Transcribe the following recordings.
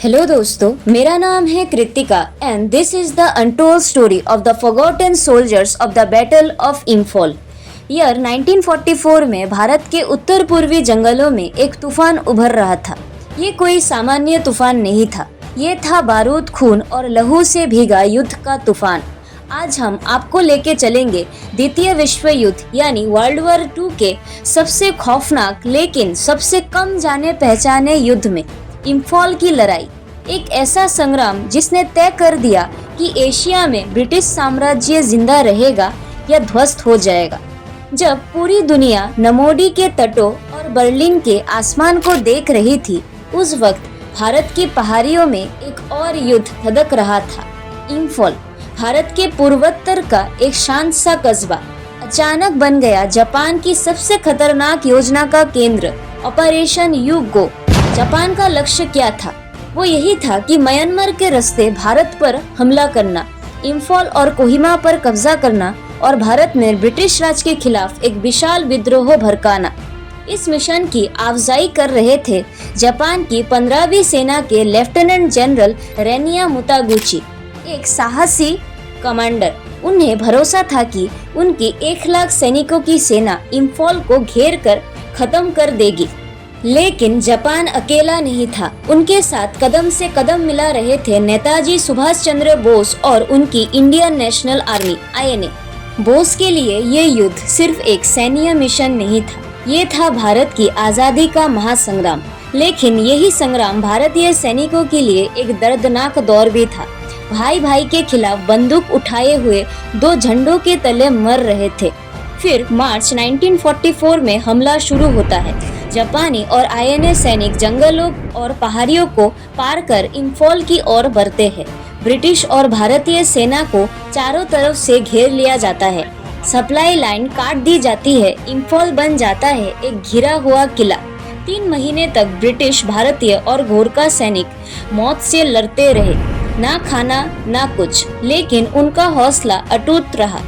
Hello दोस्तों, मेरा नाम है Kritika and this is the untold story of the forgotten soldiers of the battle of Imphal. Year 1944 में भारत के उत्तर पूर्वी जंगलों में एक तूफान उभर रहा था। ये कोई सामान्य तूफान नहीं था, ये था बारूद, खून और लहू से भीगा युद्ध का तूफान। आज हम आपको लेके चलेंगे द्वितीय विश्व युद्ध यानी वर्ल्ड वॉर 2 के सबसे खौफनाक लेकिन सबसे कम जाने पहचाने युद्ध में, इम्फॉल की लड़ाई। एक ऐसा संग्राम जिसने तय कर दिया कि एशिया में ब्रिटिश साम्राज्य जिंदा रहेगा या ध्वस्त हो जाएगा। जब पूरी दुनिया नमोडी के तटों और बर्लिन के आसमान को देख रही थी, उस वक्त भारत की पहाड़ियों में एक और युद्ध धधक रहा था। इम्फॉल भारत के पूर्वोत्तर का एक शांत सा कस्बा अचानक बन गया जापान की सबसे खतरनाक योजना का केंद्र, ऑपरेशन यूगो। जापान का लक्ष्य क्या था? वो यही था कि म्यांमार के रास्ते भारत पर हमला करना, इम्फॉल और कोहिमा पर कब्जा करना और भारत में ब्रिटिश राज के खिलाफ एक विशाल विद्रोह भड़काना। इस मिशन की अफवाही कर रहे थे जापान की 15वीं सेना के लेफ्टिनेंट जनरल रेनिया मुतागुची, एक साहसी कमांडर। उन्हें भरोसा था कि उनकी 1 लाख सैनिकों की सेना इम्फॉल को घेर कर खत्म कर देगी। लेकिन जापान अकेला नहीं था, उनके साथ कदम से कदम मिला रहे थे नेताजी सुभाष चंद्र बोस और उनकी Indian national army (INA). Bose के लिए ये युद्ध सिर्फ एक सैन्य मिशन नहीं था, ये था भारत की आज़ादी का महासंग्राम। लेकिन यही संग्राम भारतीय सैनिकों के लिए एक दर्दनाक दौर भी था। भाई भाई के खिलाफ बंदूक उठाए हुए 2 झंडों के तले मर रहे थे। फिर मार्च 1944 में हमला शुरू होता है। जापानी और INA सैनिक जंगलों और पहाड़ियों को पार कर इम्फॉल की ओर बढ़ते हैं। ब्रिटिश और भारतीय सेना को चारों तरफ से घेर लिया जाता है, सप्लाई लाइन काट दी जाती है। इम्फॉल बन जाता है एक घिरा हुआ किला। 3 महीने तक ब्रिटिश, भारतीय और गोरखा सैनिक मौत से लड़ते रहे, ना खाना ना कुछ, लेकिन उनका हौसला अटूट रहा।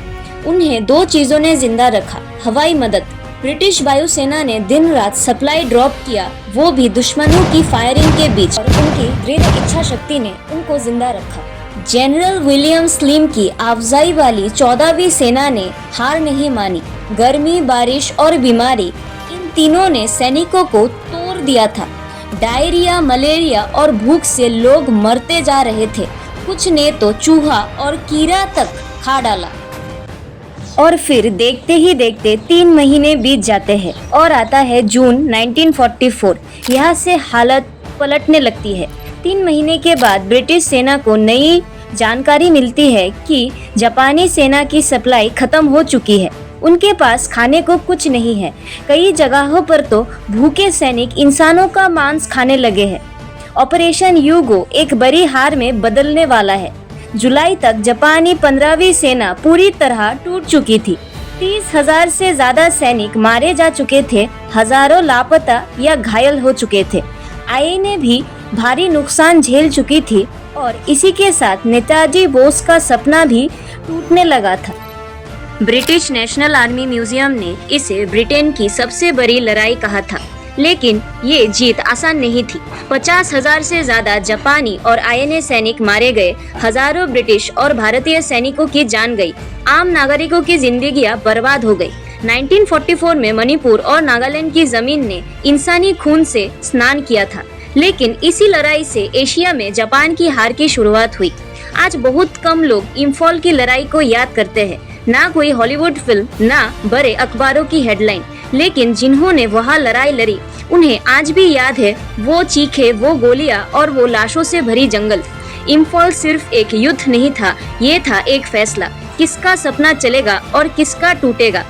उन्हें 2 चीजों ने जिंदा रखा: हवाई मदद, ब्रिटिश वायुसेना ने दिन रात सप्लाई ड्रॉप किया, वो भी दुश्मनों की फायरिंग के बीच, और उनकी दृढ़ इच्छा शक्ति ने उनको जिंदा रखा। जनरल विलियम स्लिम की अफजाई वाली 14वीं सेना ने हार नहीं मानी। गर्मी, बारिश और बीमारी, इन तीनों ने सैनिकों को तोड़ दिया था। डायरिया, मलेरिया और भूख से लोग मरते जा रहे थे। कुछ ने तो चूहा और कीड़ा तक खा डाला। और फिर देखते ही देखते 3 महीने बीत जाते हैं और आता है जून 1944। यहाँ से हालत पलटने लगती है। 3 महीने के बाद ब्रिटिश सेना को नई जानकारी मिलती है कि जापानी सेना की सप्लाई खत्म हो चुकी है। उनके पास खाने को कुछ नहीं है। कई जगहों पर तो भूखे सैनिक इंसानों का मांस खाने लगे हैं। ऑपरेशन यूगो एक बड़ी हार में बदलने वाला है। जुलाई तक जापानी 15वीं सेना पूरी तरह टूट चुकी थी। 30,000 से ज्यादा सैनिक मारे जा चुके थे, हजारों लापता या घायल हो चुके थे। INA भी भारी नुकसान झेल चुकी थी और इसी के साथ नेताजी बोस का सपना भी टूटने लगा था। ब्रिटिश नेशनल आर्मी म्यूजियम ने इसे ब्रिटेन की सबसे बड़ी लड़ाई कहा था, लेकिन ये जीत आसान नहीं थी। 50,000 से ज्यादा जापानी और INA सैनिक मारे गए, हजारों ब्रिटिश और भारतीय सैनिकों की जान गई, आम नागरिकों की जिंदगियां बर्बाद हो गई। 1944 में मणिपुर और नागालैंड की जमीन ने इंसानी खून से स्नान किया था। लेकिन इसी लड़ाई से एशिया में जापान की हार की शुरुआत हुई। आज बहुत कम लोग इम्फॉल की लड़ाई को याद करते हैं, ना कोई हॉलीवुड फिल्म, ना बड़े अखबारों की हेडलाइन, लेकिन जिन्होंने वहाँ लड़ाई लड़ी उन्हें आज भी याद है वो चीखे, वो गोलियां और वो लाशों से भरी जंगल। इम्फॉल सिर्फ एक युद्ध नहीं था, ये था एक फैसला, किसका सपना चलेगा और किसका टूटेगा।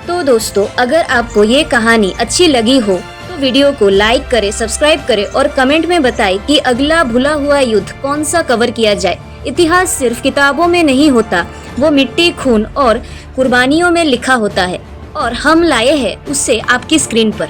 तो दोस्तों, अगर आपको ये कहानी अच्छी लगी हो तो वीडियो को लाइक करें, सब्सक्राइब करें और कमेंट में बताएं कि अगला भुला हुआ युद्ध कौन सा कवर किया जाए। इतिहास सिर्फ किताबों में नहीं होता, वो मिट्टी, खून और कुर्बानियों में लिखा होता है, और हम लाए हैं उसे आपकी स्क्रीन पर।